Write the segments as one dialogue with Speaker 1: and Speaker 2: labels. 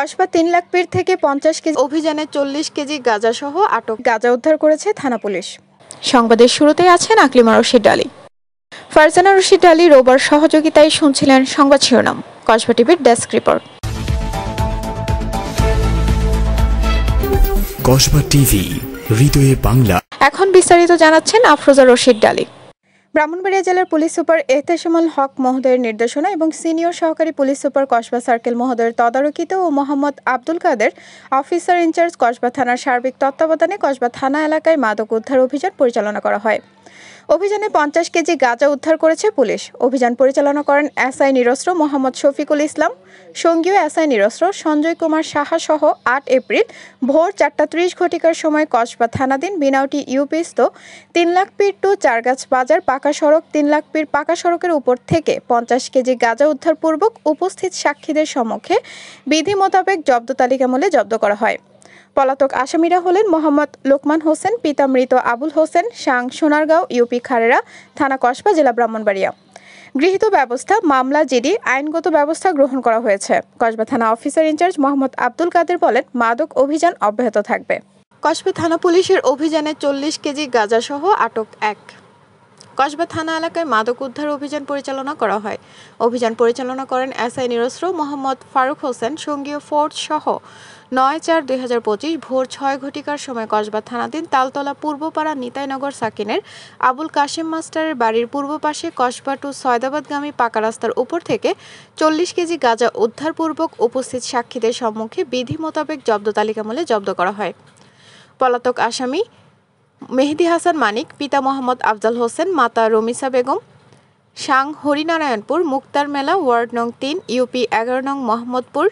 Speaker 1: কসবা ৩ লাখ পীর থেকে 50 কেজি অভিযানে 40 কেজি গাঁজাসহ আটক। গাঁজা উদ্ধার করেছে থানা পুলিশ। সংবাদের শুরুতেই আছেন আকলিমা রশিদ আলী। ফারজানা রশিদ আলী রোববার সহযোগিতায় শুনছিলেন সংবাদ শিরোনাম। কসবা টিভির ডেস্ক রিপোর্ট।
Speaker 2: কসবা টিভি, হৃদয়ে বাংলা।
Speaker 1: এখন বিস্তারিত জানাচ্ছেন আফরোজা রশিদ আলী। ব্রাহ্মণবাড়িয়া জেলার পুলিশ সুপার এহতেশামুল হক মহোদয়ের নির্দেশনা এবং সিনিয়র সহকারী পুলিশ সুপার কসবা সার্কেল মহোদয়ের তদারকিতে ও মোহাম্মদ আব্দুল কাদের অফিসার ইনচার্জ কসবা থানার সার্বিক তত্ত্বাবধানে কসবা থানা এলাকায় মাদক উদ্ধার অভিযান পরিচালনা করা হয়। অভিযানে 50 কেজি গাঁজা উদ্ধার করেছে পুলিশ। অভিযান পরিচালনা করেন এসআই নিরস্ত্র মোহাম্মদ শফিকুল ইসলাম, সঙ্গীয় এসআই নিরস্ত্র সঞ্জয় কুমার সাহা সহ 8 এপ্রিল ভোর 4:30 ঘটিকার সময় কসবা থানাধীন বিনাউটি ইউপিস্থ 3 লাখ পীর টু চারগাছ বাজার পাকা সড়ক 3 লাখ পীর পাকা সড়কের উপর থেকে 50 কেজি গাঁজা উদ্ধারপূর্বক উপস্থিত সাক্ষীদের সম্মুখে বিধি মোতাবেক জব্দ তালিকামূলে জব্দ করা হয়। পলাতক আসামিরা হলেন মোহাম্মদ লোকমান হোসেন, পিতা মৃত আবুল হোসেন, সাং সোনারগাঁও, ইউপি খারেরা, থানা কসবা, জেলা ব্রাহ্মণবাড়িয়া। গৃহীত ব্যবস্থা, মামলা জিডি, আইনগত ব্যবস্থা গ্রহণ করা হয়েছে। কসবা থানা অফিসার ইনচার্জ মোহাম্মদ আব্দুল কাদের বলেন, মাদক অভিযান অব্যাহত থাকবে। কসবা থানা পুলিশের অভিযানে 40 কেজি গাঁজাসহ আটক 1। কসবা থানা এলাকায় মাদক উদ্ধার অভিযান পরিচালনা করা হয়। অভিযান পরিচালনা করেন এসআই নিরস্ত্র মোহাম্মদ ফারুক হোসেন, সঙ্গীয় ফোর্স সহ 9/4/2025 ভোর 6 ঘটিকার সময় কসবা থানাধীন তালতলা পূর্বপাড়া নিতাইনগর সাকিনের আবুল কাশেম মাস্টারের বাড়ির পূর্ব পাশে কসবা টু সয়দাবাদগামী পাকা রাস্তার উপর থেকে 40 কেজি গাঁজা উদ্ধারপূর্বক উপস্থিত সাক্ষীদের সম্মুখে বিধি মোতাবেক জব্দ তালিকামূলে জব্দ করা হয়। পলাতক আসামি মেহেদি হাসান মানিক, পিতা মোহাম্মদ আফজাল হোসেন, মাতা রমিসা বেগম, সাং হরিনারায়ণপুর, মুক্তার মেলা, ওয়ার্ড নং 3, ইউপি 11 নং মোহাম্মদপুর,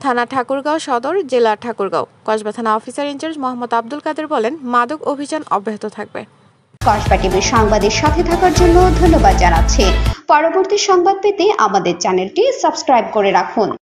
Speaker 1: থানা ঠাকুরগাঁও সদর, জেলা ঠাকুরগাঁও। কসবা থানা অফিসার ইনচার্জ মোহাম্মদ আব্দুল কাদের বলেন, মাদক অভিযান অব্যাহত থাকবে।
Speaker 3: কসবা টিভির সংবাদের সাথে থাকার জন্য ধন্যবাদ জানাচ্ছি। পরবর্তী সংবাদ পেতে আমাদের চ্যানেলটি সাবস্ক্রাইব করে রাখুন।